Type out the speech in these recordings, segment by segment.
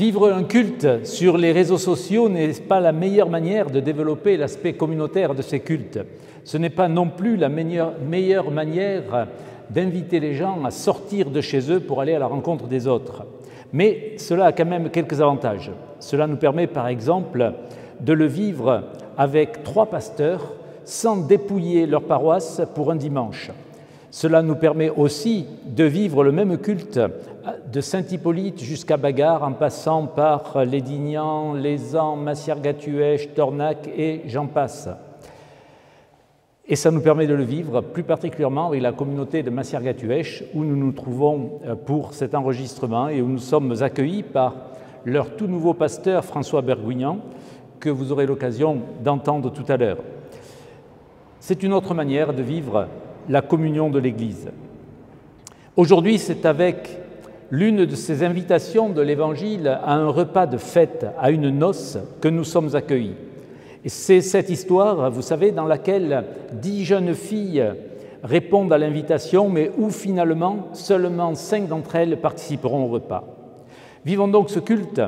Vivre un culte sur les réseaux sociaux n'est pas la meilleure manière de développer l'aspect communautaire de ces cultes. Ce n'est pas non plus la meilleure manière d'inviter les gens à sortir de chez eux pour aller à la rencontre des autres. Mais cela a quand même quelques avantages. Cela nous permet par exemple de le vivre avec 3 pasteurs sans dépouiller leur paroisse pour un dimanche. Cela nous permet aussi de vivre le même culte de Saint-Hippolyte jusqu'à Bagarre, en passant par Lédignan, Lézan, Massiargat-Huesch, Tornac et j'en passe. Et ça nous permet de le vivre plus particulièrement avec la communauté de Massiargat-Huesch, où nous nous trouvons pour cet enregistrement et où nous sommes accueillis par leur tout nouveau pasteur François Berguignan, que vous aurez l'occasion d'entendre tout à l'heure. C'est une autre manière de vivre la communion de l'Église. Aujourd'hui, c'est avec l'une de ces invitations de l'Évangile à un repas de fête, à une noce, que nous sommes accueillis. Et c'est cette histoire, vous savez, dans laquelle 10 jeunes filles répondent à l'invitation, mais où finalement seulement 5 d'entre elles participeront au repas. Vivons donc ce culte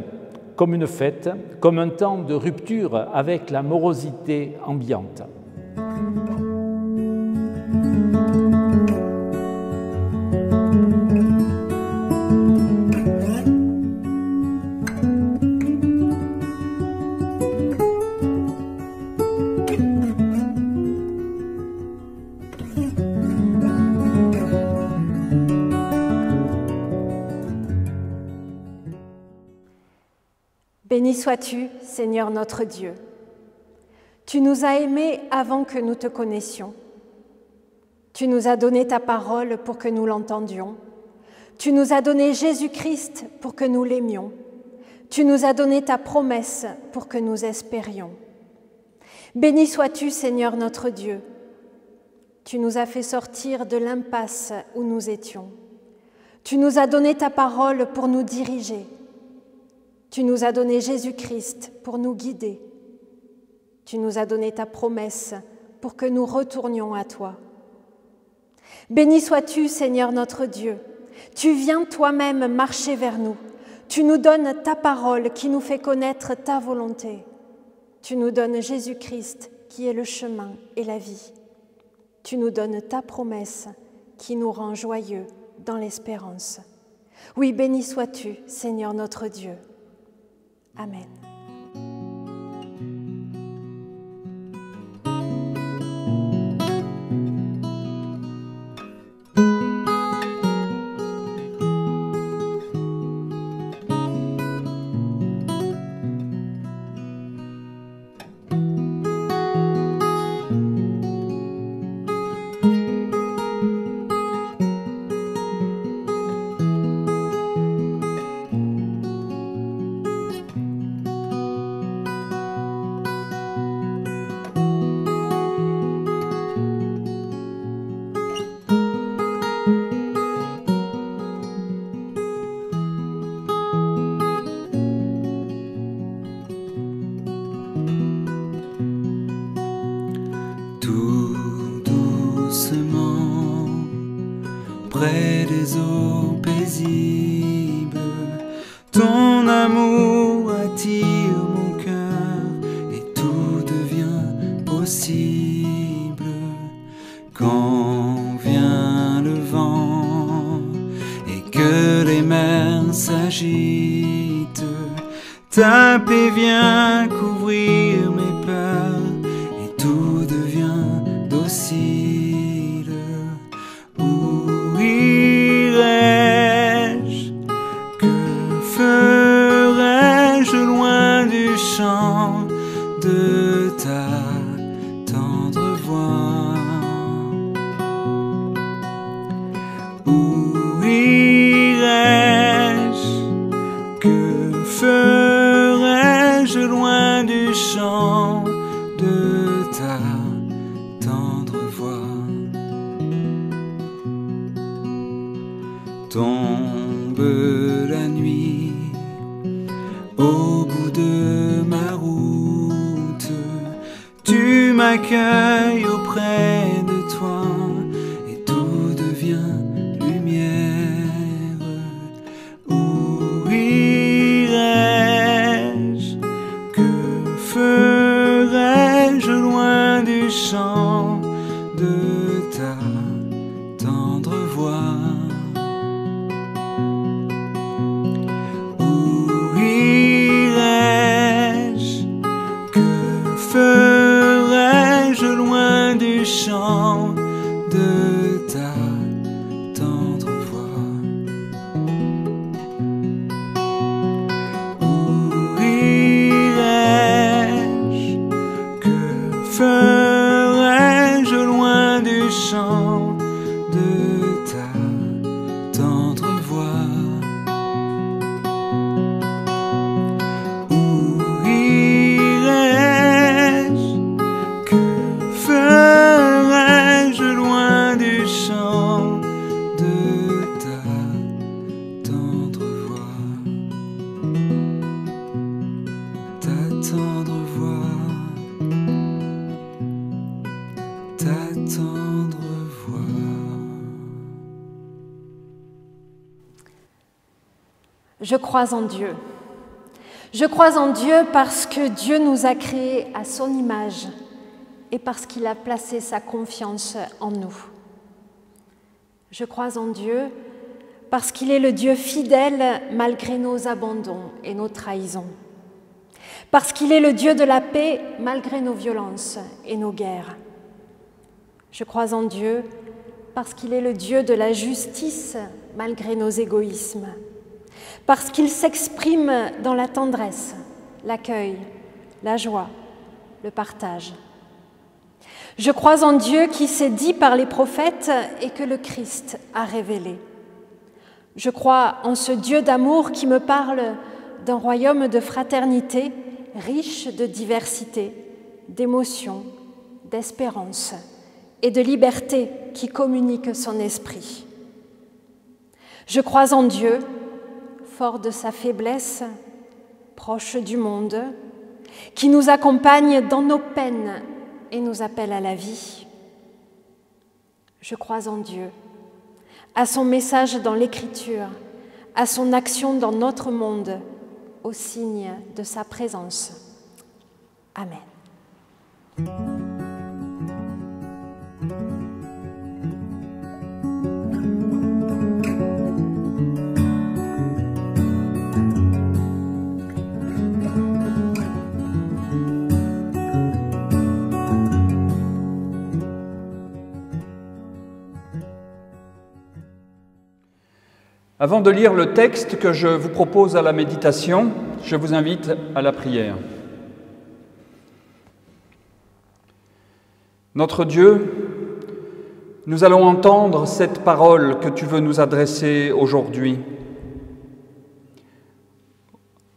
comme une fête, comme un temps de rupture avec la morosité ambiante. Béni sois-tu, Seigneur notre Dieu. Tu nous as aimés avant que nous te connaissions. Tu nous as donné ta parole pour que nous l'entendions. Tu nous as donné Jésus-Christ pour que nous l'aimions. Tu nous as donné ta promesse pour que nous espérions. Béni sois-tu, Seigneur notre Dieu. Tu nous as fait sortir de l'impasse où nous étions. Tu nous as donné ta parole pour nous diriger. Tu nous as donné Jésus-Christ pour nous guider. Tu nous as donné ta promesse pour que nous retournions à toi. Béni sois-tu, Seigneur notre Dieu. Tu viens toi-même marcher vers nous. Tu nous donnes ta parole qui nous fait connaître ta volonté. Tu nous donnes Jésus-Christ qui est le chemin et la vie. Tu nous donnes ta promesse qui nous rend joyeux dans l'espérance. Oui, béni sois-tu, Seigneur notre Dieu. Amen. Près des eaux paisibles, ton amour attire mon cœur et tout devient possible. Quand vient le vent et que les mers s'agitent, ta paix vient couvrir mes peurs et tout devient docile. De ta tendre voix, où irai-je? Que ferai-je loin du chant de ta tendre voix? Tombe la nuit au bout de ma route, tu m'accueilles auprès de toi et tout devient lumière. Où irai-je? chant de ta tendre voix. Où irai-je? Que ferai-je loin du chant de ta tendre voix? Où irai-je? Que ferai-je loin du chant de ta tendre voix? Où irai-je? Que ferai-je loin du chant de ta tendre voix? Ta tendre voix, ta tendre voix. Je crois en Dieu. Je crois en Dieu parce que Dieu nous a créés à son image et parce qu'il a placé sa confiance en nous. Je crois en Dieu parce qu'il est le Dieu fidèle malgré nos abandons et nos trahisons. Parce qu'il est le Dieu de la paix malgré nos violences et nos guerres. Je crois en Dieu parce qu'il est le Dieu de la justice malgré nos égoïsmes. Parce qu'il s'exprime dans la tendresse, l'accueil, la joie, le partage. Je crois en Dieu qui s'est dit par les prophètes et que le Christ a révélé. Je crois en ce Dieu d'amour qui me parle d'un royaume de fraternité riche de diversité, d'émotions, d'espérance et de liberté qui communique son esprit. Je crois en Dieu, fort de sa faiblesse, proche du monde, qui nous accompagne dans nos peines et nous appelle à la vie. Je crois en Dieu, à son message dans l'Écriture, à son action dans notre monde, au signe de sa présence. Amen. Avant de lire le texte que je vous propose à la méditation, je vous invite à la prière. Notre Dieu, nous allons entendre cette parole que tu veux nous adresser aujourd'hui.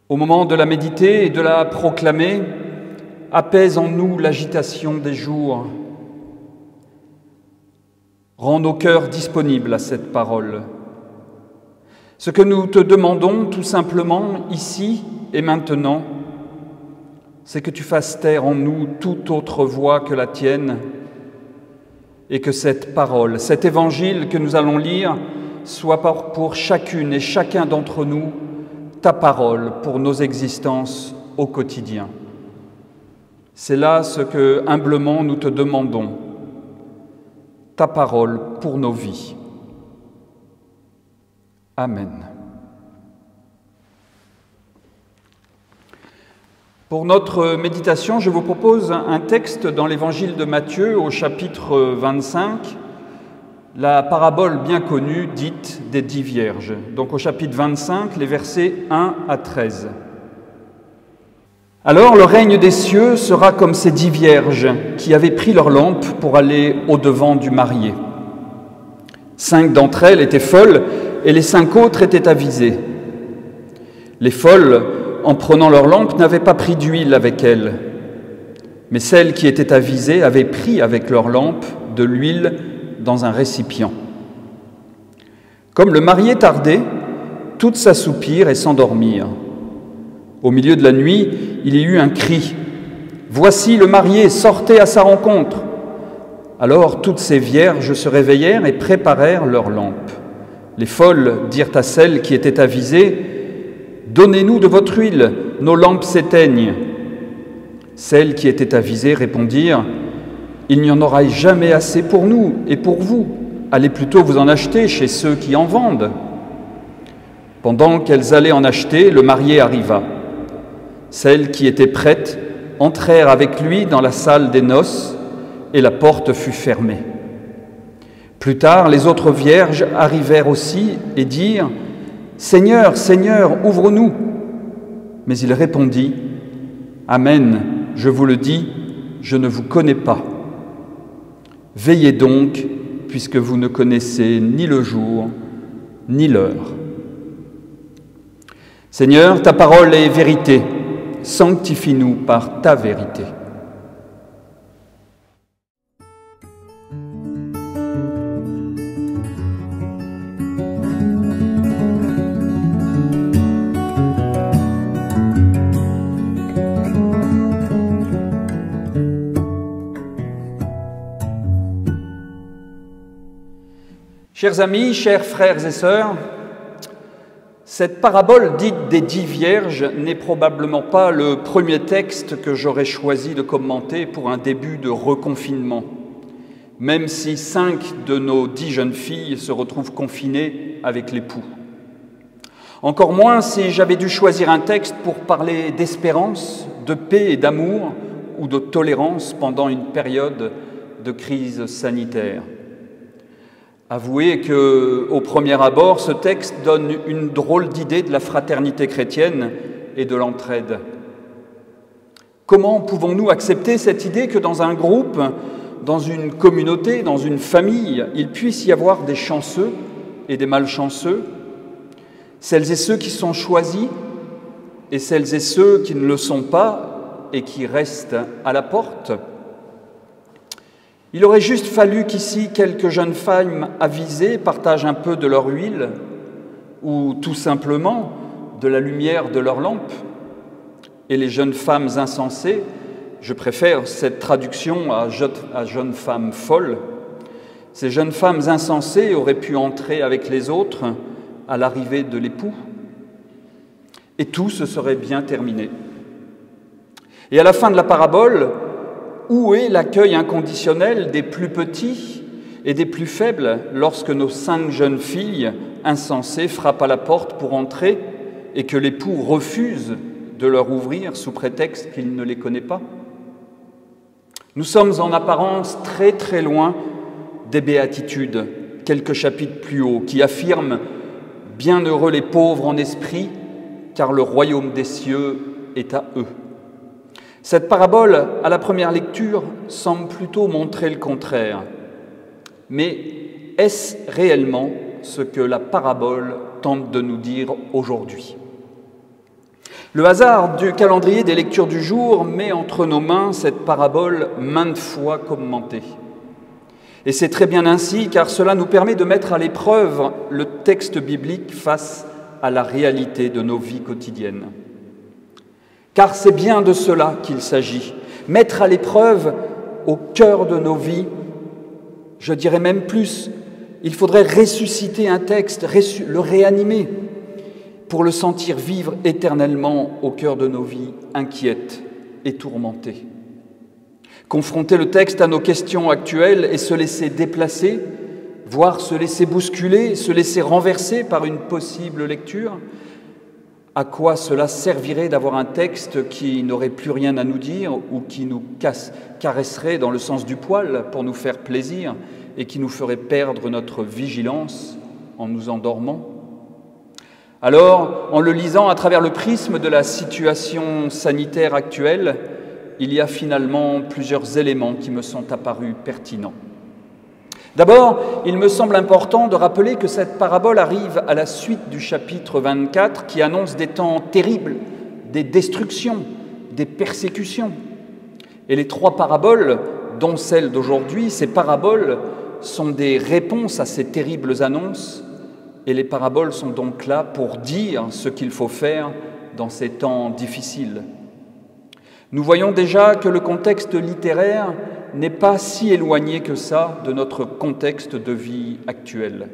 Au moment de la méditer et de la proclamer, apaise en nous l'agitation des jours. Rends nos cœurs disponibles à cette parole. Ce que nous te demandons tout simplement ici et maintenant, c'est que tu fasses taire en nous toute autre voix que la tienne et que cette parole, cet évangile que nous allons lire, soit pour chacune et chacun d'entre nous ta parole pour nos existences au quotidien. C'est là ce que humblement nous te demandons, ta parole pour nos vies. Amen. Pour notre méditation, je vous propose un texte dans l'évangile de Matthieu au chapitre 25, la parabole bien connue dite des 10 vierges. Donc au chapitre 25, les versets 1 à 13. Alors le règne des cieux sera comme ces 10 vierges qui avaient pris leur lampe pour aller au-devant du marié. 5 d'entre elles étaient folles et les 5 autres étaient avisées. Les folles, en prenant leur lampe, n'avaient pas pris d'huile avec elles, mais celles qui étaient avisées avaient pris avec leur lampe de l'huile dans un récipient. Comme le marié tardait, toutes s'assoupirent et s'endormirent. Au milieu de la nuit, il y eut un cri « Voici le marié, sortez à sa rencontre !» Alors toutes ces vierges se réveillèrent et préparèrent leurs lampes. Les folles dirent à celles qui étaient avisées « Donnez-nous de votre huile, nos lampes s'éteignent. » Celles qui étaient avisées répondirent « Il n'y en aura jamais assez pour nous et pour vous. Allez plutôt vous en acheter chez ceux qui en vendent. » Pendant qu'elles allaient en acheter, le marié arriva. Celles qui étaient prêtes entrèrent avec lui dans la salle des noces et la porte fut fermée. Plus tard, les autres vierges arrivèrent aussi et dirent « Seigneur, Seigneur, ouvre-nous » Mais il répondit « Amen, je vous le dis, je ne vous connais pas. Veillez donc, puisque vous ne connaissez ni le jour, ni l'heure. » Seigneur, ta parole est vérité. Sanctifie-nous par ta vérité. Chers amis, chers frères et sœurs, cette parabole dite des 10 vierges n'est probablement pas le premier texte que j'aurais choisi de commenter pour un début de reconfinement, même si 5 de nos 10 jeunes filles se retrouvent confinées avec l'époux. Encore moins si j'avais dû choisir un texte pour parler d'espérance, de paix et d'amour ou de tolérance pendant une période de crise sanitaire. Avouez qu'au premier abord, ce texte donne une drôle d'idée de la fraternité chrétienne et de l'entraide. Comment pouvons-nous accepter cette idée que dans un groupe, dans une communauté, dans une famille, il puisse y avoir des chanceux et des malchanceux, celles et ceux qui sont choisis et celles et ceux qui ne le sont pas et qui restent à la porte ? Il aurait juste fallu qu'ici quelques jeunes femmes avisées partagent un peu de leur huile ou tout simplement de la lumière de leur lampe. Et les jeunes femmes insensées, je préfère cette traduction à jeunes femmes folles, ces jeunes femmes insensées auraient pu entrer avec les autres à l'arrivée de l'époux et tout se serait bien terminé. Et à la fin de la parabole, où est l'accueil inconditionnel des plus petits et des plus faibles lorsque nos 5 jeunes filles insensées frappent à la porte pour entrer et que l'époux refuse de leur ouvrir sous prétexte qu'il ne les connaît pas? Nous sommes en apparence très très loin des béatitudes, quelques chapitres plus haut, qui affirment « Bienheureux les pauvres en esprit, car le royaume des cieux est à eux ». Cette parabole, à la première lecture, semble plutôt montrer le contraire. Mais est-ce réellement ce que la parabole tente de nous dire aujourd'hui? Le hasard du calendrier des lectures du jour met entre nos mains cette parabole maintes fois commentée. Et c'est très bien ainsi, car cela nous permet de mettre à l'épreuve le texte biblique face à la réalité de nos vies quotidiennes. Car c'est bien de cela qu'il s'agit, mettre à l'épreuve au cœur de nos vies, je dirais même plus, il faudrait ressusciter un texte, le réanimer, pour le sentir vivre éternellement au cœur de nos vies inquiètes et tourmentées. Confronter le texte à nos questions actuelles et se laisser déplacer, voire se laisser bousculer, se laisser renverser par une possible lecture. À quoi cela servirait d'avoir un texte qui n'aurait plus rien à nous dire ou qui nous caresserait dans le sens du poil pour nous faire plaisir et qui nous ferait perdre notre vigilance en nous endormant? Alors, en le lisant à travers le prisme de la situation sanitaire actuelle, il y a finalement plusieurs éléments qui me sont apparus pertinents. D'abord, il me semble important de rappeler que cette parabole arrive à la suite du chapitre 24 qui annonce des temps terribles, des destructions, des persécutions. Et les 3 paraboles, dont celle d'aujourd'hui, ces paraboles sont des réponses à ces terribles annonces et les paraboles sont donc là pour dire ce qu'il faut faire dans ces temps difficiles. Nous voyons déjà que le contexte littéraire n'est pas si éloigné que ça de notre contexte de vie actuel.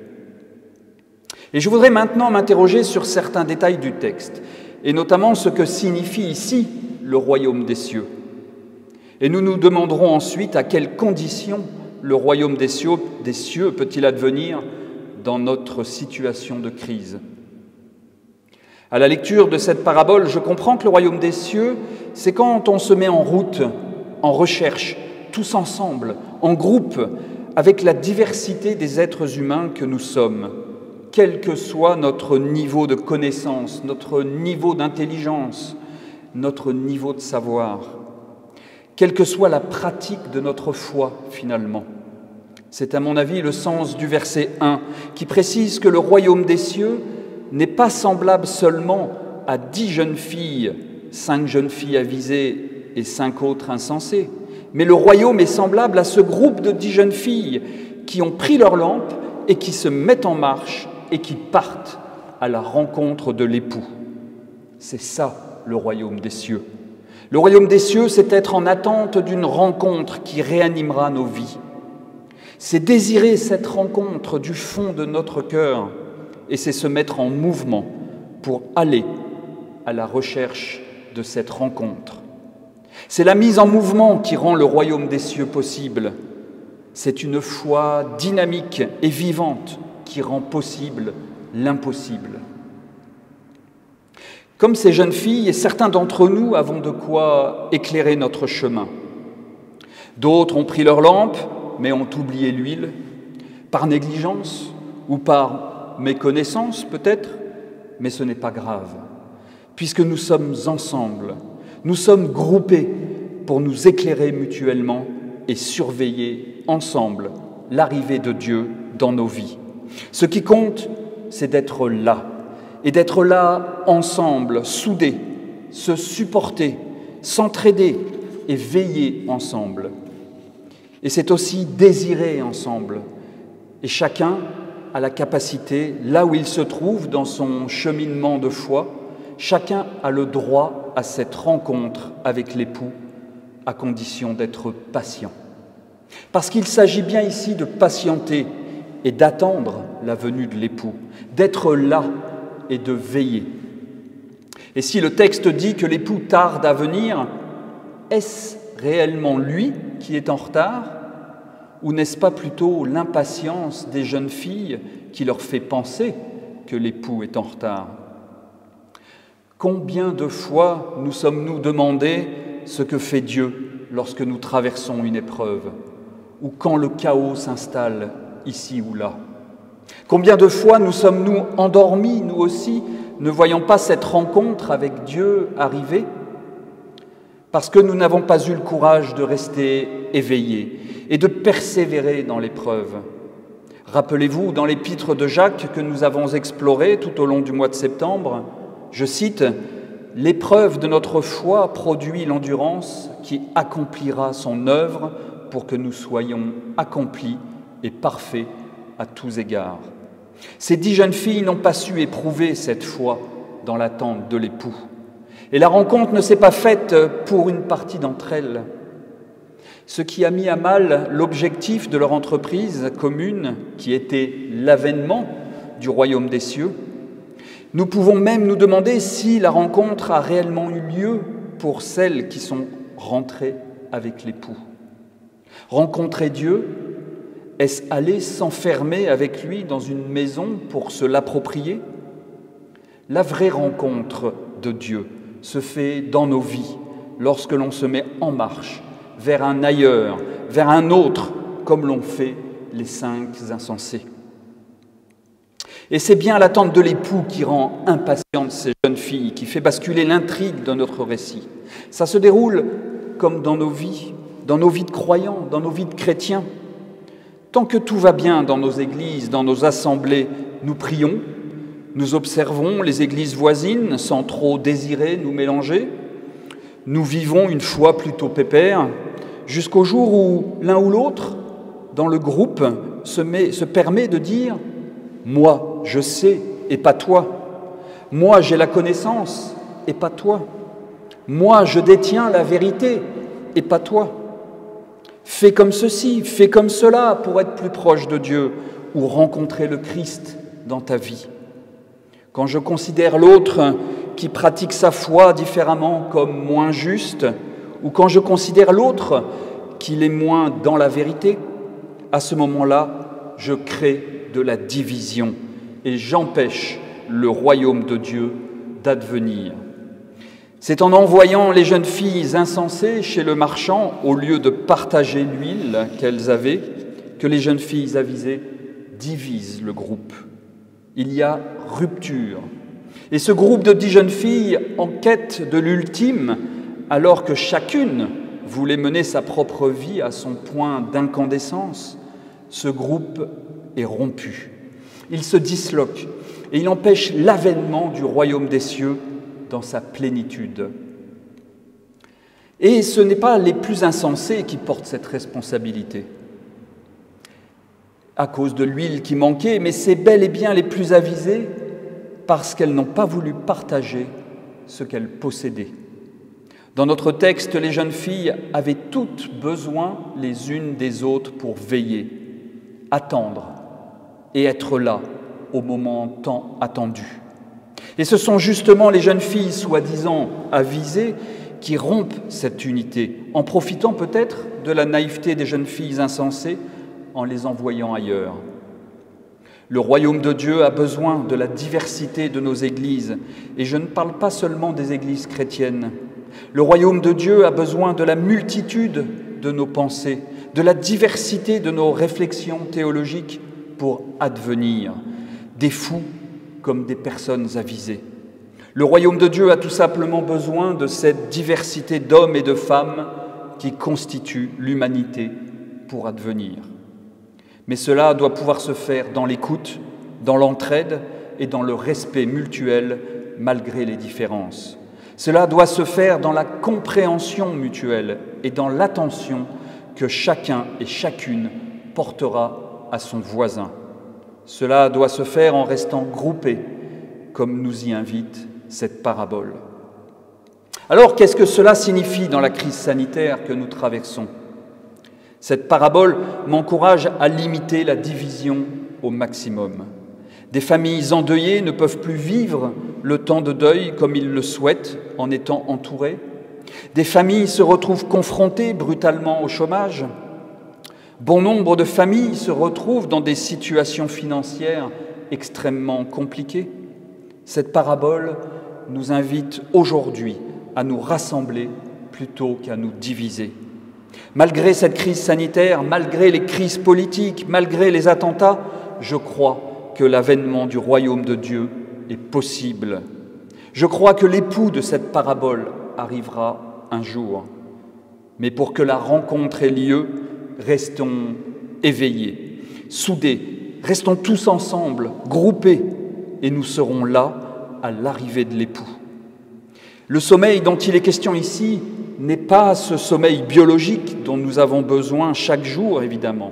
Et je voudrais maintenant m'interroger sur certains détails du texte, et notamment ce que signifie ici le royaume des cieux. Et nous nous demanderons ensuite à quelles conditions le royaume des cieux peut-il advenir dans notre situation de crise. À la lecture de cette parabole, je comprends que le royaume des cieux, c'est quand on se met en route, en recherche, tous ensemble, en groupe, avec la diversité des êtres humains que nous sommes, quel que soit notre niveau de connaissance, notre niveau d'intelligence, notre niveau de savoir, quelle que soit la pratique de notre foi finalement. C'est à mon avis le sens du verset 1 qui précise que le royaume des cieux n'est pas semblable seulement à 10 jeunes filles, 5 jeunes filles avisées et 5 autres insensées, mais le royaume est semblable à ce groupe de 10 jeunes filles qui ont pris leur lampe et qui se mettent en marche et qui partent à la rencontre de l'époux. C'est ça le royaume des cieux. Le royaume des cieux, c'est être en attente d'une rencontre qui réanimera nos vies. C'est désirer cette rencontre du fond de notre cœur et c'est se mettre en mouvement pour aller à la recherche de cette rencontre. C'est la mise en mouvement qui rend le royaume des cieux possible. C'est une foi dynamique et vivante qui rend possible l'impossible. Comme ces jeunes filles, certains d'entre nous avons de quoi éclairer notre chemin. D'autres ont pris leur lampe, mais ont oublié l'huile, par négligence ou par méconnaissance peut-être, mais ce n'est pas grave, puisque nous sommes ensemble, nous sommes groupés pour nous éclairer mutuellement et surveiller ensemble l'arrivée de Dieu dans nos vies. Ce qui compte, c'est d'être là, et d'être là ensemble, soudés, se supporter, s'entraider et veiller ensemble. Et c'est aussi désirer ensemble. Et chacun a la capacité, là où il se trouve dans son cheminement de foi, chacun a le droit à cette rencontre avec l'époux, à condition d'être patient. Parce qu'il s'agit bien ici de patienter et d'attendre la venue de l'époux, d'être là et de veiller. Et si le texte dit que l'époux tarde à venir, est-ce réellement lui qui est en retard, ou n'est-ce pas plutôt l'impatience des jeunes filles qui leur fait penser que l'époux est en retard? Combien de fois nous sommes-nous demandé ce que fait Dieu lorsque nous traversons une épreuve, ou quand le chaos s'installe ici ou là? Combien de fois nous sommes-nous endormis, nous aussi, ne voyant pas cette rencontre avec Dieu arriver, parce que nous n'avons pas eu le courage de rester éveillés et de persévérer dans l'épreuve. Rappelez-vous, dans l'épître de Jacques que nous avons exploré tout au long du mois de septembre, je cite « L'épreuve de notre foi produit l'endurance qui accomplira son œuvre pour que nous soyons accomplis et parfaits à tous égards. » Ces 10 jeunes filles n'ont pas su éprouver cette foi dans l'attente de l'époux. Et la rencontre ne s'est pas faite pour une partie d'entre elles. Ce qui a mis à mal l'objectif de leur entreprise commune, qui était l'avènement du royaume des cieux. Nous pouvons même nous demander si la rencontre a réellement eu lieu pour celles qui sont rentrées avec l'époux. Rencontrer Dieu, est-ce aller s'enfermer avec lui dans une maison pour se l'approprier? La vraie rencontre de Dieu se fait dans nos vies, lorsque l'on se met en marche vers un ailleurs, vers un autre, comme l'ont fait les 5 insensés. Et c'est bien l'attente de l'époux qui rend impatiente ces jeunes filles, qui fait basculer l'intrigue de notre récit. Ça se déroule comme dans nos vies de croyants, dans nos vies de chrétiens. Tant que tout va bien dans nos églises, dans nos assemblées, nous prions, nous observons les églises voisines sans trop désirer nous mélanger. Nous vivons une foi plutôt pépère, jusqu'au jour où l'un ou l'autre, dans le groupe, se permet de dire « Moi, je sais, et pas toi. Moi, j'ai la connaissance, et pas toi. Moi, je détiens la vérité, et pas toi. Fais comme ceci, fais comme cela pour être plus proche de Dieu ou rencontrer le Christ dans ta vie. » Quand je considère l'autre qui pratique sa foi différemment comme moins juste ou quand je considère l'autre qu'il est moins dans la vérité, à ce moment-là, je crée de la division et j'empêche le royaume de Dieu d'advenir. C'est en envoyant les jeunes filles insensées chez le marchand, au lieu de partager l'huile qu'elles avaient, que les jeunes filles avisées divisent le groupe. Il y a rupture. Et ce groupe de 10 jeunes filles en quête de l'ultime, alors que chacune voulait mener sa propre vie à son point d'incandescence, ce groupe est rompu. Il se disloque et il empêche l'avènement du royaume des cieux dans sa plénitude. Et ce n'est pas les plus insensés qui portent cette responsabilité à cause de l'huile qui manquait, mais c'est bel et bien les plus avisés parce qu'elles n'ont pas voulu partager ce qu'elles possédaient. Dans notre texte, les jeunes filles avaient toutes besoin les unes des autres pour veiller, attendre et être là au moment tant attendu. Et ce sont justement les jeunes filles soi-disant avisées qui rompent cette unité, en profitant peut-être de la naïveté des jeunes filles insensées en les envoyant ailleurs. Le royaume de Dieu a besoin de la diversité de nos églises, et je ne parle pas seulement des églises chrétiennes. Le royaume de Dieu a besoin de la multitude de nos pensées, de la diversité de nos réflexions théologiques pour advenir, des fous comme des personnes avisées. Le royaume de Dieu a tout simplement besoin de cette diversité d'hommes et de femmes qui constituent l'humanité pour advenir. Mais cela doit pouvoir se faire dans l'écoute, dans l'entraide et dans le respect mutuel malgré les différences. Cela doit se faire dans la compréhension mutuelle et dans l'attention que chacun et chacune portera à son voisin. Cela doit se faire en restant groupés, comme nous y invite cette parabole. Alors, qu'est-ce que cela signifie dans la crise sanitaire que nous traversons ? Cette parabole m'encourage à limiter la division au maximum. Des familles endeuillées ne peuvent plus vivre le temps de deuil comme ils le souhaitent en étant entourées. Des familles se retrouvent confrontées brutalement au chômage. Bon nombre de familles se retrouvent dans des situations financières extrêmement compliquées. Cette parabole nous invite aujourd'hui à nous rassembler plutôt qu'à nous diviser. Malgré cette crise sanitaire, malgré les crises politiques, malgré les attentats, je crois que l'avènement du royaume de Dieu est possible. Je crois que l'époux de cette parabole arrivera un jour. Mais pour que la rencontre ait lieu, restons éveillés, soudés, restons tous ensemble, groupés, et nous serons là à l'arrivée de l'époux. Le sommeil dont il est question ici n'est pas ce sommeil biologique dont nous avons besoin chaque jour, évidemment,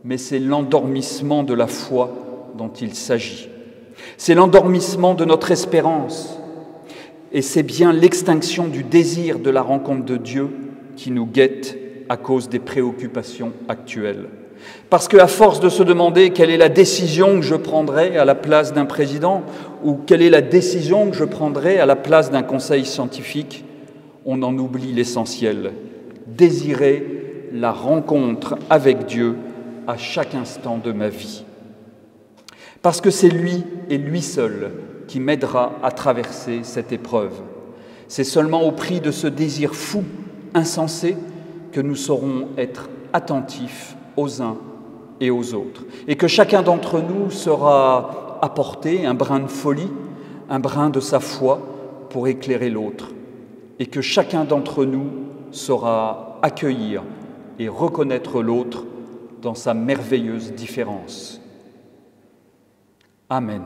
mais c'est l'endormissement de la foi dont il s'agit. C'est l'endormissement de notre espérance, et c'est bien l'extinction du désir de la rencontre de Dieu qui nous guette à cause des préoccupations actuelles. Parce qu'à force de se demander quelle est la décision que je prendrai à la place d'un président ou quelle est la décision que je prendrai à la place d'un conseil scientifique, on en oublie l'essentiel. Désirer la rencontre avec Dieu à chaque instant de ma vie. Parce que c'est lui et lui seul qui m'aidera à traverser cette épreuve. C'est seulement au prix de ce désir fou, insensé, que nous saurons être attentifs aux uns et aux autres, et que chacun d'entre nous saura apporter un brin de folie, un brin de sa foi pour éclairer l'autre, et que chacun d'entre nous saura accueillir et reconnaître l'autre dans sa merveilleuse différence. Amen.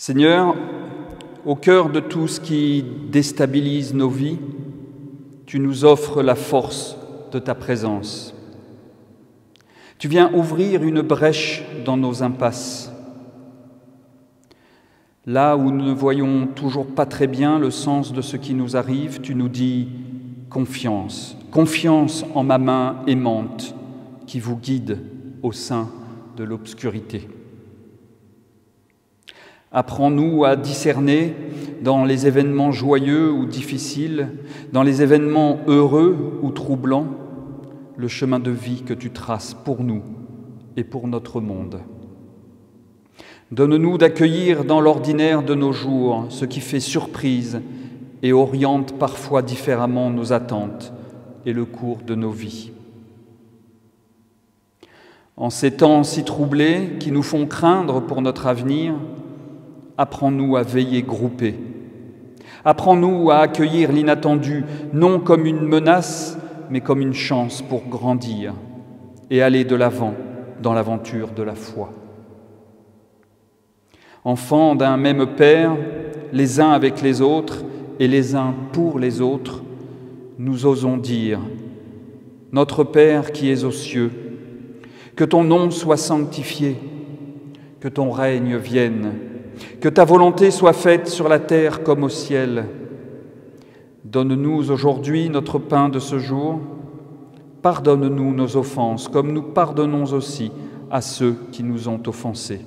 Seigneur, au cœur de tout ce qui déstabilise nos vies, tu nous offres la force de ta présence. Tu viens ouvrir une brèche dans nos impasses. Là où nous ne voyons toujours pas très bien le sens de ce qui nous arrive, tu nous dis confiance, confiance en ma main aimante qui vous guide au sein de l'obscurité. Apprends-nous à discerner dans les événements joyeux ou difficiles, dans les événements heureux ou troublants, le chemin de vie que tu traces pour nous et pour notre monde. Donne-nous d'accueillir dans l'ordinaire de nos jours ce qui fait surprise et oriente parfois différemment nos attentes et le cours de nos vies. En ces temps si troublés qui nous font craindre pour notre avenir, apprends-nous à veiller groupés. Apprends-nous à accueillir l'inattendu, non comme une menace, mais comme une chance pour grandir et aller de l'avant dans l'aventure de la foi. Enfants d'un même Père, les uns avec les autres et les uns pour les autres, nous osons dire « Notre Père qui es aux cieux, que ton nom soit sanctifié, que ton règne vienne, que ta volonté soit faite sur la terre comme au ciel. Donne-nous aujourd'hui notre pain de ce jour. Pardonne-nous nos offenses, comme nous pardonnons aussi à ceux qui nous ont offensés.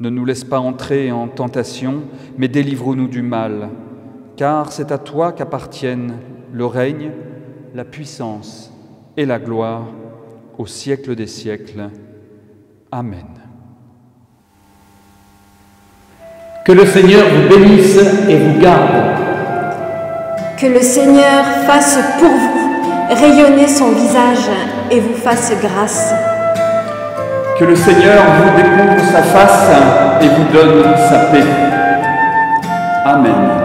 Ne nous laisse pas entrer en tentation, mais délivre-nous du mal, car c'est à toi qu'appartiennent le règne, la puissance et la gloire au siècle des siècles. Amen. Que le Seigneur vous bénisse et vous garde. Que le Seigneur fasse pour vous rayonner son visage et vous fasse grâce. Que le Seigneur vous découvre sa face et vous donne sa paix. Amen.